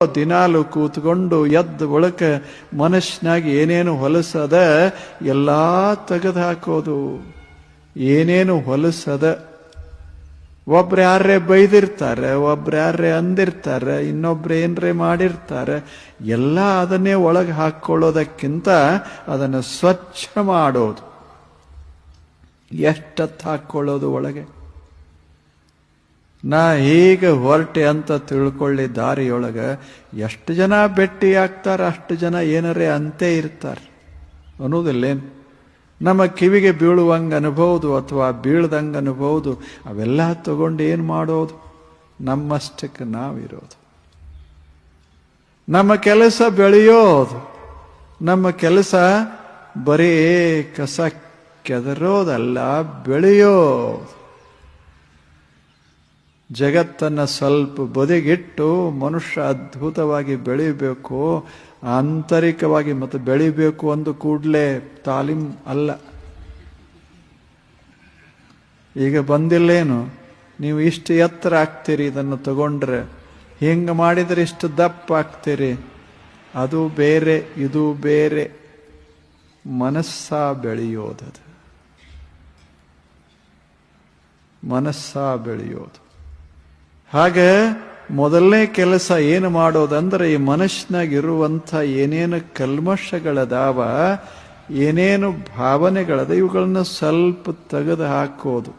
ದಿನಾಲು ಕೂತ್ಕೊಂಡು ಎದ್ದು ಒಳಕ ಮನಸ್ಸಿನಾಗ ಏನೇನು ಹೊಲಸದ ಎಲ್ಲಾ ತೆಗೆದು ಹಾಕೋದು. ಏನೇನು ಹೊಲಸದ, ಒಬ್ರು ಯಾರೇ ಬೈದಿರ್ತಾರೆ, ಒಬ್ರು ಯಾರೇ ಅಂದಿರ್ತಾರೆ, ಇನ್ನೊಬ್ರು ಏನ್ರೇ ಮಾಡಿರ್ತಾರೆ, ಎಲ್ಲ ಅದನ್ನೇ ಒಳಗೆ ಹಾಕೊಳ್ಳೋದಕ್ಕಿಂತ ಅದನ್ನು ಸ್ವಚ್ಛ ಮಾಡೋದು. ಎಷ್ಟತ್ತು ಹಾಕೊಳ್ಳೋದು ಒಳಗೆ. ನಾ ಹೀಗೆ ಹೊರಟೆ ಅಂತ ತಿಳ್ಕೊಳ್ಳಿ, ದಾರಿಯೊಳಗ ಎಷ್ಟು ಜನ ಭೇಟಿ ಆಗ್ತಾರ, ಅಷ್ಟು ಜನ ಏನರೇ ಅಂತೇ ಇರ್ತಾರೆ ಅನ್ನೋದಿಲ್ಲೇನು. ನಮ್ಮ ಕಿವಿಗೆ ಬೀಳುವಂಗೆ ಅನ್ಬೋದು ಅಥವಾ ಬೀಳ್ದಂಗೆ ಅನ್ಬೋದು. ಅವೆಲ್ಲ ತಗೊಂಡು ಏನು ಮಾಡೋದು? ನಮ್ಮಷ್ಟಕ್ಕೆ ನಾವಿರೋದು. ನಮ್ಮ ಕೆಲಸ ಬೆಳೆಯೋದು. ನಮ್ಮ ಕೆಲಸ ಬರೀ ಕಸ ಕೆದರೋದಲ್ಲ, ಬೆಳೆಯೋದು. ಜಗತ್ತನ್ನು ಸ್ವಲ್ಪ ಬದಿಗಿಟ್ಟು ಮನುಷ್ಯ ಅದ್ಭುತವಾಗಿ ಬೆಳಿಬೇಕು, ಆಂತರಿಕವಾಗಿ ಮತ್ತು ಬೆಳಿಬೇಕು ಅಂದು ಕೂಡಲೇ ತಾಲೀಮ್ ಅಲ್ಲ. ಈಗ ಬಂದಿಲ್ಲೇನು, ನೀವು ಇಷ್ಟು ಎತ್ತರ ಆಗ್ತೀರಿ, ಇದನ್ನು ತಗೊಂಡ್ರೆ ಹಿಂಗೆ ಮಾಡಿದರೆ ಇಷ್ಟು ದಪ್ಪ ಆಗ್ತೀರಿ. ಅದು ಬೇರೆ, ಇದು ಬೇರೆ. ಮನಸ್ಸ ಬೆಳೆಯೋದದು, ಮನಸ್ಸ ಬೆಳೆಯೋದು. ಹಾಗೆ ಮೊದಲನೇ ಕೆಲಸ ಏನು ಮಾಡೋದಂದ್ರೆ, ಈ ಮನಸ್ಸಿನಾಗಿರುವಂಥ ಏನೇನು ಕಲ್ಮಶಗಳದಾವ, ಏನೇನು ಭಾವನೆಗಳದ, ಇವುಗಳನ್ನ ಸ್ವಲ್ಪ ತೆಗೆದು ಹಾಕೋದು.